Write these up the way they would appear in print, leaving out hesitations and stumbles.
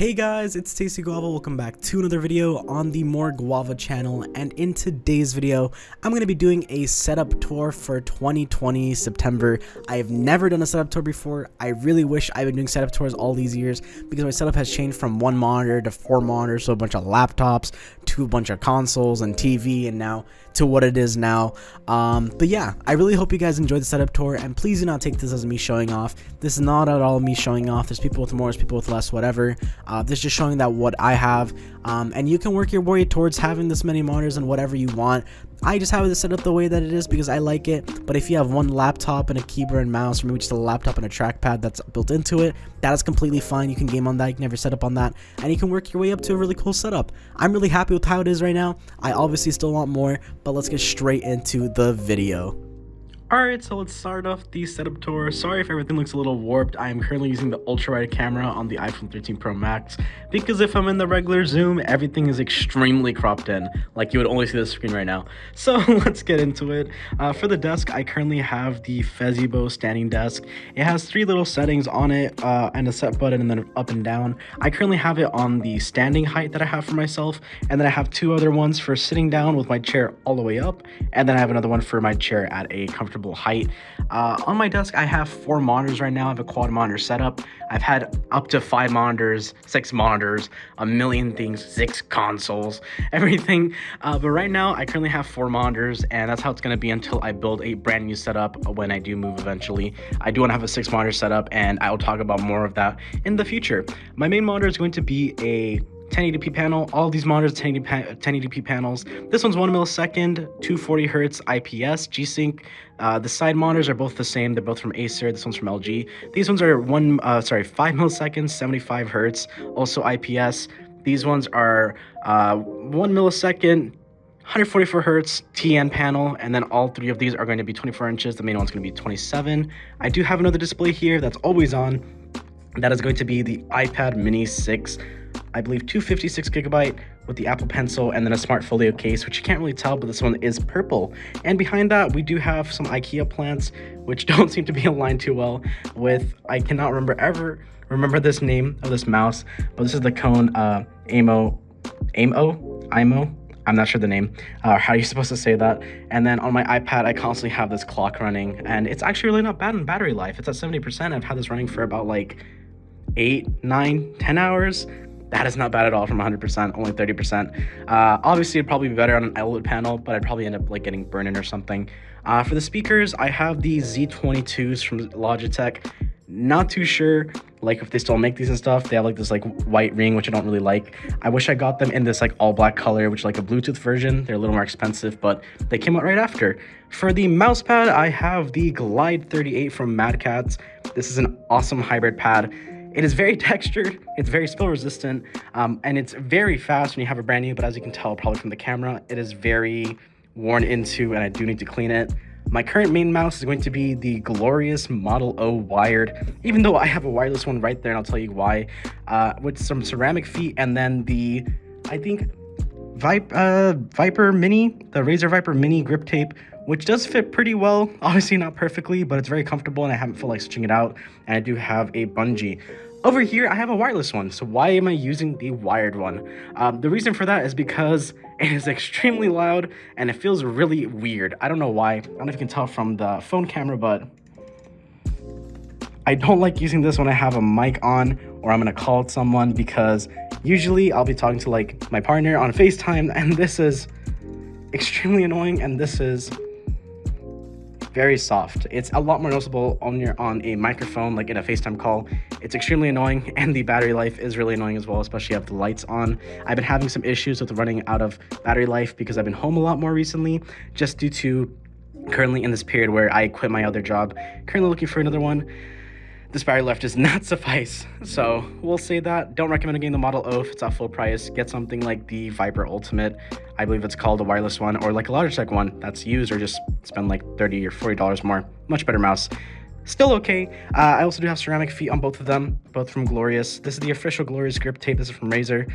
Hey guys, it's Tasty Guava. Welcome back to another video on the More Guava channel, and in today's video I'm going to be doing a setup tour for 2020 September. I have never done a setup tour before. I really wish I've been doing setup tours all these years because my setup has changed from one monitor to four monitors, so a bunch of laptops to a bunch of consoles and TV, and now to what it is now. But yeah, I really hope you guys enjoyed the setup tour, and please do not take this as me showing off. This is not at all me showing off. There's people with more, there's people with less, whatever. This is just showing that what I have, and you can work your way towards having this many monitors and whatever you want. I just have it set up the way that it is because I like it. But if you have one laptop and a keyboard and mouse, or maybe just a laptop and a trackpad that's built into it, that is completely fine. You can game on that, you can have your setup on that, and you can work your way up to a really cool setup. I'm really happy with how it is right now. I obviously still want more, but let's get straight into the video. Alright, so let's start off the setup tour. Sorry if everything looks a little warped. I am currently using the ultra-wide camera on the iPhone 13 Pro Max because if I'm in the regular zoom, everything is extremely cropped in, like you would only see the screen right now. So let's get into it. For the desk, I currently have the Fezzibo standing desk. It has three little settings on it, and a set button, and then up and down. I currently have it on the standing height that I have for myself, and then I have two other ones for sitting down with my chair all the way up, and then I have another one for my chair at a comfortable height. On my desk, I have four monitors right now. I have a quad monitor setup. I've had up to 5 monitors, 6 monitors, a million things, 6 consoles, everything. But right now, I currently have 4 monitors, and that's how it's going to be until I build a brand new setup when I do move eventually. I do want to have a 6 monitor setup, and I will talk about more of that in the future. My main monitor is going to be a 1080p panel. All of these monitors 1080p panels. This one's 1 millisecond, 240 hertz IPS G-Sync. The side monitors are both the same. They're both from Acer. This one's from LG. These ones are 5 milliseconds, 75 hertz, also IPS. These ones are 1 millisecond, 144 hertz TN panel, and then all three of these are going to be 24 inches. The main one's going to be 27. I do have another display here that's always on. That is going to be the iPad Mini 6. I believe 256 gigabyte with the Apple Pencil, and then a Smart Folio case, which you can't really tell, but this one is purple. And behind that, we do have some IKEA plants, which don't seem to be aligned too well with, I cannot remember this name of this mouse, but this is the Kone IMO. I'm not sure the name, how you're supposed to say that. And then on my iPad, I constantly have this clock running, and it's actually really not bad in battery life. It's at 70%. I've had this running for about like 8, 9, 10 hours. That is not bad at all from 100%, only 30%. Obviously, it'd probably be better on an OLED panel, but I'd probably end up like getting burn-in or something. For the speakers, I have these Z22s from Logitech. Not too sure like if they still make these and stuff. They have like this like white ring, which I don't really like. I wish I got them in this like all black color, which is like a Bluetooth version. They're a little more expensive, but they came out right after. For the mouse pad, I have the Glide 38 from Mad Catz. This is an awesome hybrid pad. It is very textured, it's very spill resistant, and it's very fast when you have a brand new, but as you can tell probably from the camera, it is very worn into, and I do need to clean it. My current main mouse is going to be the Glorious Model O wired, even though I have a wireless one right there, and I'll tell you why, with some ceramic feet, and then the, I think, Viper Mini, the Razer Viper Mini grip tape, which does fit pretty well, obviously not perfectly, but it's very comfortable, and I haven't felt like switching it out, and I do have a bungee. Over here, I have a wireless one, so why am I using the wired one? The reason for that is because it is extremely loud, and it feels really weird. I don't know why. I don't know if you can tell from the phone camera, but I don't like using this when I have a mic on, or I'm gonna call someone, because usually I'll be talking to like my partner on FaceTime, and this is extremely annoying, and this is very soft. It's a lot more noticeable on a microphone, like in a FaceTime call. It's extremely annoying, and the battery life is really annoying as well, especially if the lights on. I've been having some issues with running out of battery life because I've been home a lot more recently, just due to currently in this period where I quit my other job, currently looking for another one. This battery life does not suffice, so we'll say that. Don't recommend getting the Model O if it's at full price. Get something like the Viper Ultimate, I believe it's called, a wireless one, or like a Logitech one that's used, or just spend like $30 or $40 more. Much better mouse. Still okay. I also do have ceramic feet on both of them, both from Glorious. This is the official Glorious grip tape. This is from Razer.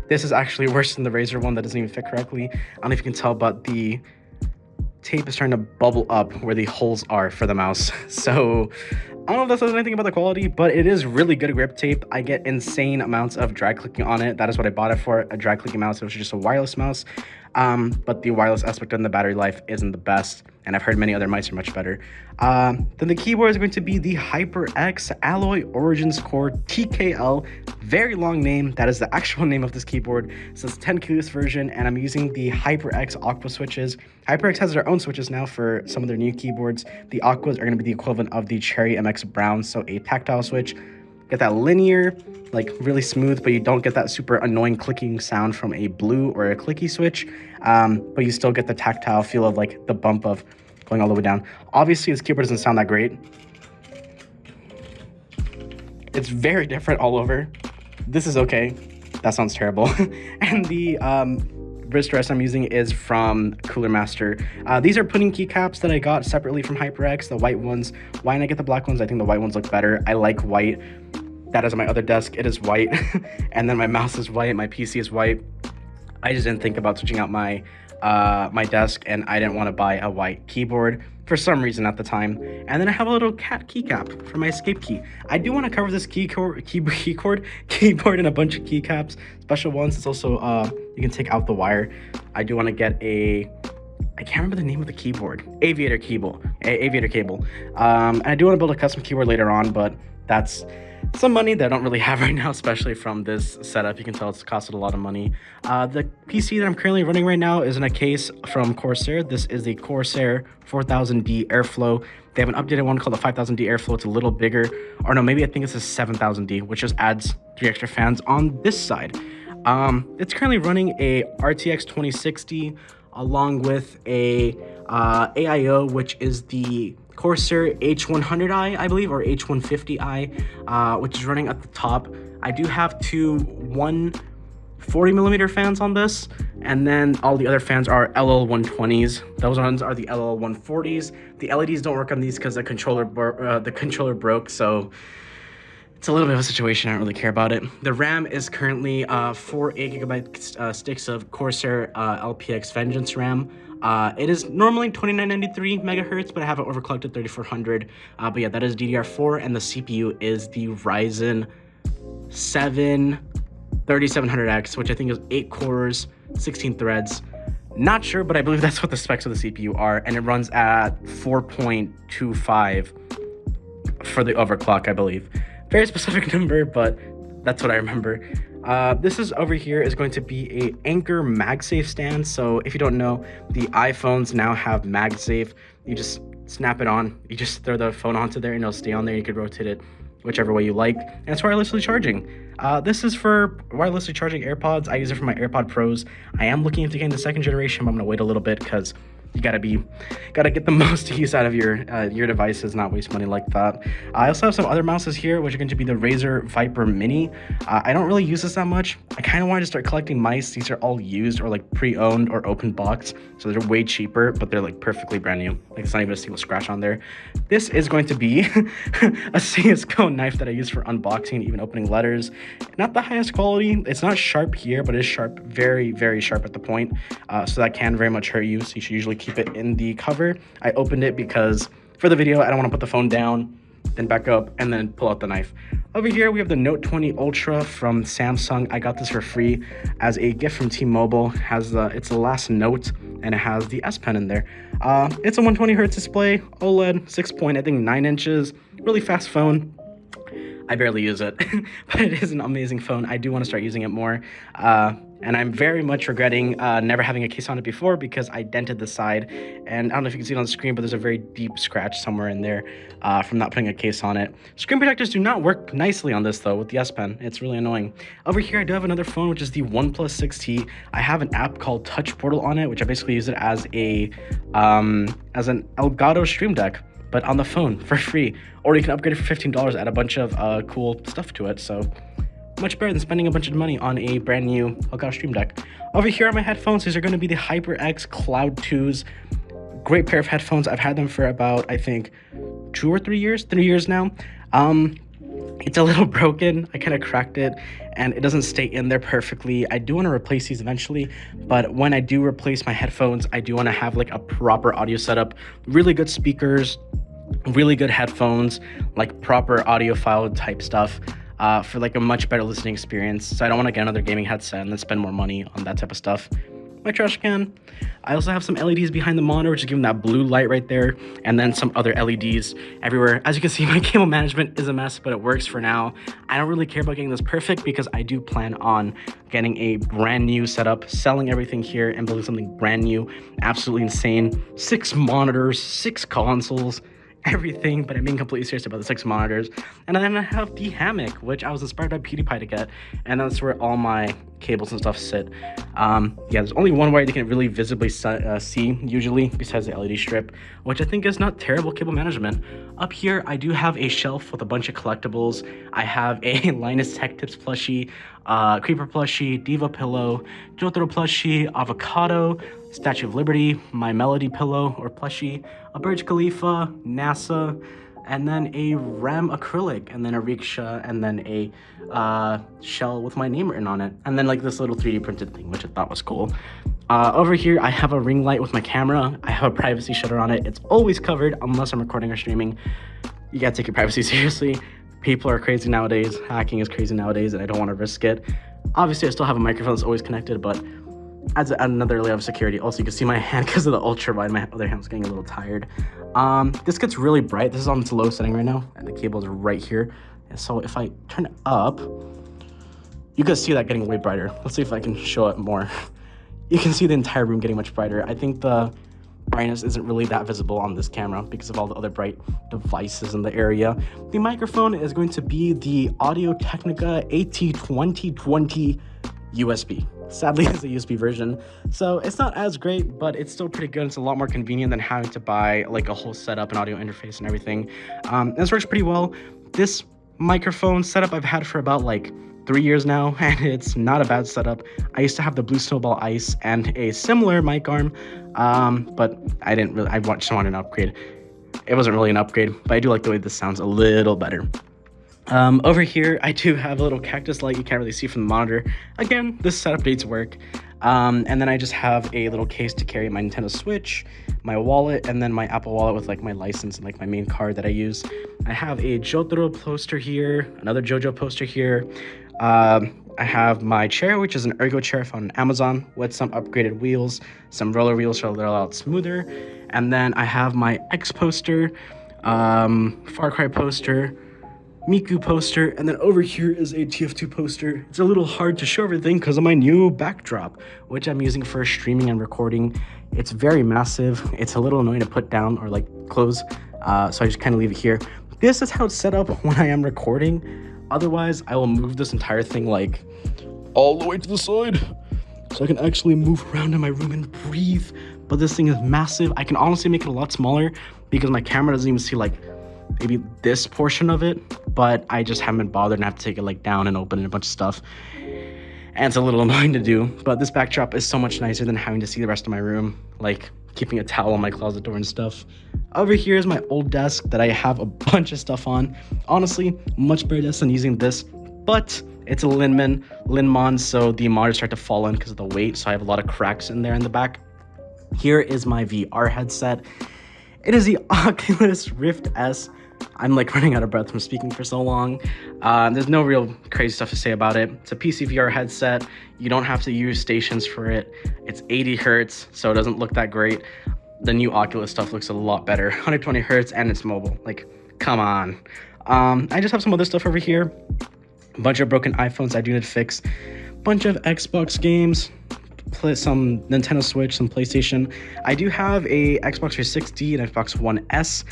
This is actually worse than the Razer one that doesn't even fit correctly. I don't know if you can tell, but the tape is starting to bubble up where the holes are for the mouse. So I don't know if that says anything about the quality, but it is really good grip tape. I get insane amounts of drag clicking on it. That is what I bought it for, a drag clicking mouse. It was just a wireless mouse, but the wireless aspect and the battery life isn't the best, and I've heard many other mice are much better. Then the keyboard is going to be the HyperX Alloy Origins Core TKL. Very long name. That is the actual name of this keyboard. So it's 10 keyless version, and I'm using the HyperX Aqua switches. HyperX has their own switches now for some of their new keyboards. The Aquas are going to be the equivalent of the Cherry MX Brown, so a tactile switch. Get that linear, like really smooth, but you don't get that super annoying clicking sound from a blue or a clicky switch. But you still get the tactile feel of like the bump of going all the way down. Obviously, this keyboard doesn't sound that great. It's very different all over. This is okay. That sounds terrible. And the wrist rest I'm using is from Cooler Master. These are pudding keycaps that I got separately from HyperX, the white ones. Why didn't I get the black ones? I think the white ones look better. I like white. That is my other desk. It is white. And then my mouse is white. My PC is white. I just didn't think about switching out my my desk, and I didn't want to buy a white keyboard for some reason at the time. And then I have a little cat keycap for my escape key. I do want to cover this keyboard in a bunch of keycaps, special ones. It's also you can take out the wire. I do want to get a, I can't remember the name of the keyboard, aviator cable. And I do want to build a custom keyboard later on, but that's some money that I don't really have right now, especially from this setup. You can tell it's costed a lot of money. The PC that I'm currently running right now is in a case from Corsair. This is the Corsair 4000D Airflow. They have an updated one called the 5000D Airflow. It's a little bigger, or no, maybe I think it's a 7000D, which just adds 3 extra fans on this side. It's currently running a RTX 2060 along with a AIO, which is the Corsair H100i, I believe, or H150i, which is running at the top. I do have two 140mm fans on this, and then all the other fans are LL120s. Those ones are the LL140s. The LEDs don't work on these because the controller broke, so it's a little bit of a situation. I don't really care about it. The RAM is currently 4 8GB sticks of Corsair LPX Vengeance RAM. It is normally 2993 megahertz, but I have it overclocked to 3400. But yeah, that is DDR4, and the CPU is the Ryzen 7 3700X, which I think is 8 cores, 16 threads. Not sure, but I believe that's what the specs of the CPU are, and it runs at 4.25 for the overclock, I believe. Very specific number, but that's what I remember. This is over here is going to be a Anker MagSafe stand. So if you don't know, the iPhones now have MagSafe. You just snap it on, you just throw the phone onto there and it'll stay on there. You could rotate it whichever way you like, and it's wirelessly charging. This is for wirelessly charging AirPods. I use it for my AirPod Pros. I am looking into getting the 2nd generation, but I'm gonna wait a little bit because you gotta get the most use out of your devices, not waste money like that. I also have some other mouses here, which are going to be the Razer Viper Mini. I don't really use this that much. I kind of wanted to start collecting mice. These are all used or like pre-owned or open box, so they're way cheaper, but they're like perfectly brand new. Like it's not even a single scratch on there. This is going to be a CSGO knife that I use for unboxing and even opening letters. Not the highest quality. It's not sharp here, but it is sharp, very, very sharp at the point. So that can very much hurt you. So you should usually keep it in the cover. I opened it because for the video I don't want to put the phone down, then back up, and then pull out the knife. Over here we have the Note 20 Ultra from Samsung. I got this for free as a gift from T-Mobile. It's the last Note, and it has the S Pen in there. It's a 120Hz display, OLED, 6.9 inches, really fast phone. I barely use it, but it is an amazing phone. I do want to start using it more. And I'm very much regretting never having a case on it before because I dented the side. And I don't know if you can see it on the screen, but there's a very deep scratch somewhere in there from not putting a case on it. Screen protectors do not work nicely on this though with the S Pen. It's really annoying. Over here, I do have another phone, which is the OnePlus 6T. I have an app called Touch Portal on it, which I basically use it as an Elgato Stream Deck, but on the phone for free. Or you can upgrade it for $15, add a bunch of cool stuff to it. So much better than spending a bunch of money on a brand new Elgato Stream Deck. Over here are my headphones. These are going to be the HyperX Cloud 2s. Great pair of headphones. I've had them for about, I think, 2 or 3 years. 3 years now. It's a little broken. I kind of cracked it and it doesn't stay in there perfectly. I do want to replace these eventually, but when I do replace my headphones, I do want to have like a proper audio setup, really good speakers, really good headphones, like proper audiophile type stuff, for like a much better listening experience. So I don't want to get another gaming headset and then spend more money on that type of stuff. My trash can. I also have some LEDs behind the monitor, which is giving that blue light right there, and then some other LEDs everywhere. As you can see, my cable management is a mess, but it works for now. I don't really care about getting this perfect because I do plan on getting a brand new setup, selling everything here and building something brand new, absolutely insane. 6 monitors, 6 consoles, everything, but I'm being completely serious about the 6 monitors. And then I have the hammock, which I was inspired by PewDiePie to get, and that's where all my cables and stuff sit. Yeah, there's only one wire you can really visibly see usually, besides the LED strip, which I think is not terrible cable management. Up here, I do have a shelf with a bunch of collectibles. I have a Linus Tech Tips plushie, Creeper plushie, Diva pillow, Jotaro plushie, Avocado, Statue of Liberty, My Melody pillow or plushie, a Burj Khalifa, NASA, and then a Ram acrylic, and then a rickshaw, and then a shell with my name written on it, and then like this little 3D printed thing, which I thought was cool. Over here, I have a ring light with my camera. I have a privacy shutter on it. It's always covered unless I'm recording or streaming. You gotta take your privacy seriously. People are crazy nowadays. Hacking is crazy nowadays, and I don't want to risk it. Obviously, I still have a microphone that's always connected, but adds another layer of security. Also, you can see my hand because of the ultra wide. My other hand's getting a little tired. This gets really bright. This is on its low setting right now, and the cable is right here. And so if I turn it up, you can see that getting way brighter. Let's see if I can show it more. You can see the entire room getting much brighter. I think the brightness isn't really that visible on this camera because of all the other bright devices in the area. The microphone is going to be the Audio-Technica AT2020 USB. Sadly, it's a USB version, so it's not as great, but it's still pretty good. It's a lot more convenient than having to buy like a whole setup and audio interface and everything. This works pretty well. This microphone setup I've had for about like 3 years now, and it's not a bad setup. I used to have the Blue Snowball Ice and a similar mic arm, but I just wanted an upgrade. It wasn't really an upgrade, but I do like the way this sounds a little better. Over here, I do have a little cactus light you can't really see from the monitor. Again, this setup needs work. And then I just have a little case to carry my Nintendo Switch, my wallet, and then my Apple Wallet with like my license and like my main card that I use. I have a Jotaro poster here, another JoJo poster here. I have my chair, which is an ergo chair found on Amazon with some upgraded wheels, some roller wheels so they're a lot smoother. And then I have my X poster, Far Cry poster, Miku poster, and then over here is a TF2 poster. It's a little hard to show everything because of my new backdrop, which I'm using for streaming and recording. It's very massive. It's a little annoying to put down or like close, so I just kind of leave it here. This is how it's set up when I am recording. Otherwise, I will move this entire thing like all the way to the side so I can actually move around in my room and breathe. But this thing is massive. I can honestly make it a lot smaller because my camera doesn't even see like maybe this portion of it, but I just haven't bothered and have to take it like down and open and a bunch of stuff, and it's a little annoying to do. But this backdrop is so much nicer than having to see the rest of my room, like keeping a towel on my closet door and stuff. Over here is my old desk that I have a bunch of stuff on. Honestly, much better desk than using this, but it's a Linmon, so the monitors start to fall in because of the weight, so I have a lot of cracks in there in the back. Here is my VR headset. It is the Oculus Rift S. I'm like running out of breath from speaking for so long. There's no real crazy stuff to say about it. It's a PC VR headset. You don't have to use stations for it. It's 80 hertz, so it doesn't look that great. The new Oculus stuff looks a lot better. 120 hertz and it's mobile. Like, come on. I just have some other stuff over here. A bunch of broken iPhones I do need to fix. Bunch of Xbox games. Play some Nintendo Switch, some PlayStation. I do have a Xbox 360 and Xbox One S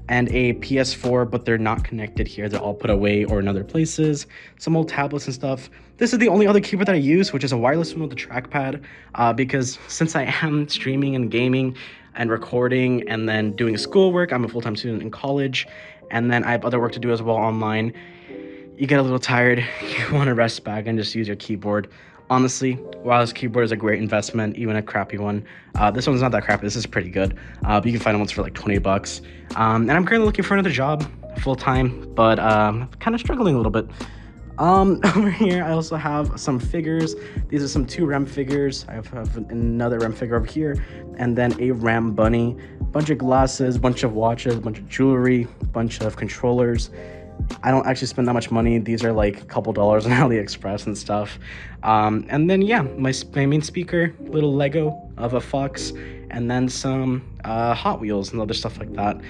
and a PS4, but they're not connected here. They're all put away or in other places. Some old tablets and stuff. This is the only other keyboard that I use, which is a wireless one with a trackpad, because since I am streaming and gaming and recording and then doing schoolwork, I'm a full-time student in college, and then I have other work to do as well online. You get a little tired, you want to rest back and just use your keyboard. Honestly, wireless keyboard is a great investment, even a crappy one. This one's not that crappy. This is pretty good. But you can find ones for like 20 bucks. And I'm currently looking for another job, full-time, but kind of struggling a little bit. Over here, I also have some figures. These are some 2 Rem figures. I have another Rem figure over here, and then a Ram bunny, bunch of glasses, bunch of watches, bunch of jewelry, bunch of controllers. I don't actually spend that much money. These are like a couple dollars on AliExpress and stuff. And then yeah, my main speaker, little Lego of a fox, and then some Hot Wheels and other stuff like that.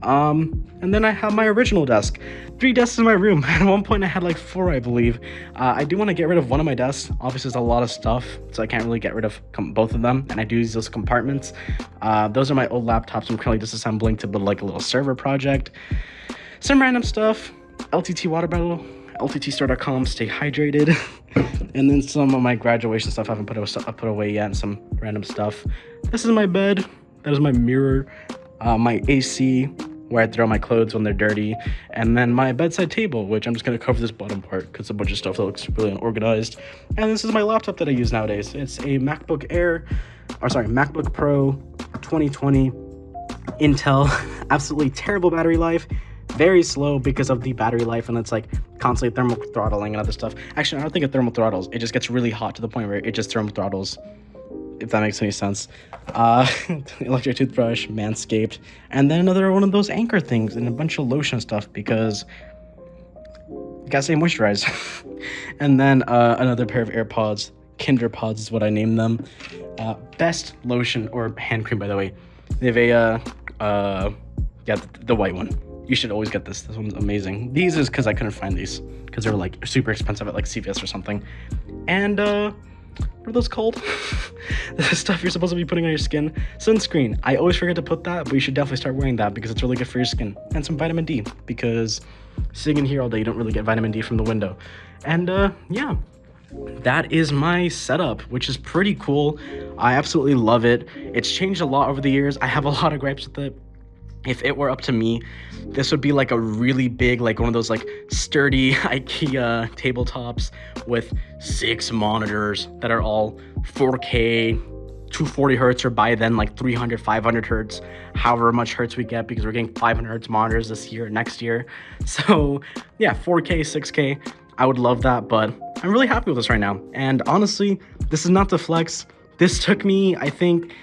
And then I have my original desk. 3 desks in my room. At one point I had like 4, I believe. I do want to get rid of one of my desks. Obviously there's a lot of stuff, so I can't really get rid of both of them, and I do use those compartments. Those are my old laptops I'm currently disassembling to build like a little server project. Some random stuff, LTT water bottle, lttstore.com, stay hydrated. And then some of my graduation stuff I haven't put away yet, and some random stuff. This is my bed. That is my mirror. My AC, where I throw my clothes when they're dirty, and then my bedside table, which I'm just going to cover this bottom part because a bunch of stuff that looks really unorganized. And this is my laptop that I use nowadays. It's a MacBook Pro 2020 Intel. Absolutely terrible battery life, very slow because of the battery life, and it's like constantly thermal throttling and other stuff. Actually, I don't think it thermal throttles. It just gets really hot to the point where it just thermal throttles, if that makes any sense. Electric toothbrush, Manscaped, and then another one of those Anchor things and a bunch of lotion stuff because you gotta stay moisturized. And then another pair of AirPods. Kinder Pods is what I named them. Best lotion or hand cream, by the way. They have the white one. You should always get this. This one's amazing. These is because I couldn't find these because they were like super expensive at like CVS or something. And what are those called? The stuff you're supposed to be putting on your skin. Sunscreen. I always forget to put that, but you should definitely start wearing that because it's really good for your skin. And some vitamin D, because sitting in here all day, you don't really get vitamin D from the window. And yeah, that is my setup, which is pretty cool. I absolutely love it. It's changed a lot over the years. I have a lot of gripes with it. If it were up to me, this would be like a really big, like one of those like sturdy IKEA tabletops with 6 monitors that are all 4K, 240 hertz, or by then like 300, 500 hertz, however much hertz we get, because we're getting 500 hertz monitors this year, next year. So yeah, 4K, 6K, I would love that, but I'm really happy with this right now. And honestly, this is not to flex. This took me, I think,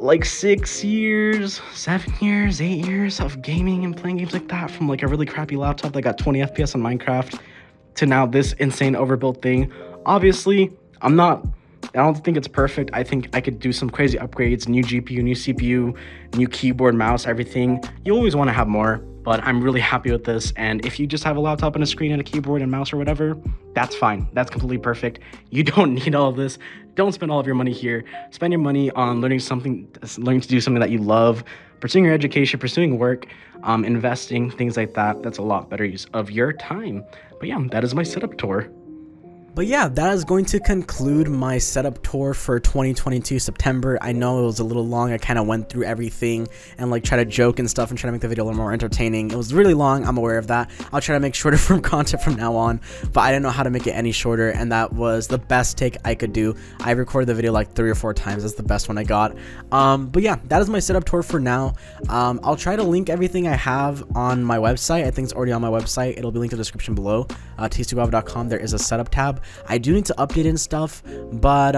like 6 years, 7 years, 8 years of gaming and playing games like that, from like a really crappy laptop that got 20 FPS on Minecraft to now this insane overbuilt thing. Obviously, I don't think it's perfect. I think I could do some crazy upgrades, new GPU, new CPU, new keyboard, mouse, everything. You always want to have more, but I'm really happy with this. And if you just have a laptop and a screen and a keyboard and mouse or whatever, that's fine. That's completely perfect. You don't need all of this. Don't spend all of your money here. Spend your money on learning to do something that you love, pursuing your education, pursuing work, investing, things like that. That's a lot better use of your time. But yeah, that is my setup tour. But yeah, that is going to conclude my setup tour for 2022 September. I know it was a little long. I kind of went through everything and like try to joke and stuff and try to make the video a little more entertaining. It was really long. I'm aware of that. I'll try to make shorter form content from now on, but I didn't know how to make it any shorter, and that was the best take I could do. I recorded the video like 3 or 4 times. That's the best one I got. But yeah, that is my setup tour for now. I'll try to link everything I have on my website. I think it's already on my website. It'll be linked in the description below. tastiguava.com. There is a setup tab. I do need to update it and stuff, but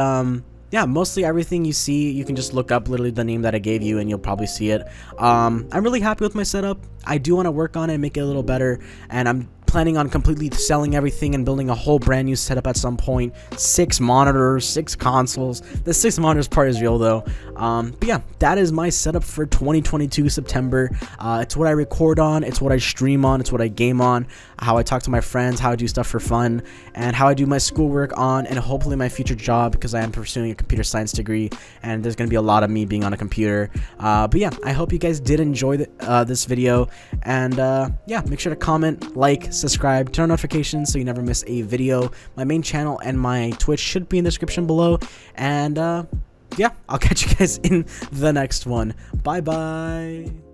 yeah, mostly everything you see, you can just look up literally the name that I gave you and you'll probably see it. I'm really happy with my setup. I do want to work on it and make it a little better, and I'm planning on completely selling everything and building a whole brand new setup at some point. 6 monitors, 6 consoles. The 6 monitors part is real though. But yeah, that is my setup for 2022 September. It's what I record on, it's what I stream on, it's what I game on, how I talk to my friends, how I do stuff for fun, and how I do my schoolwork on, and hopefully my future job, because I am pursuing a computer science degree and there's going to be a lot of me being on a computer. But yeah, I hope you guys did enjoy this video, and yeah, make sure to comment, like, subscribe, turn on notifications so you never miss a video. My main channel and my Twitch should be in the description below, and yeah, I'll catch you guys in the next one. Bye bye.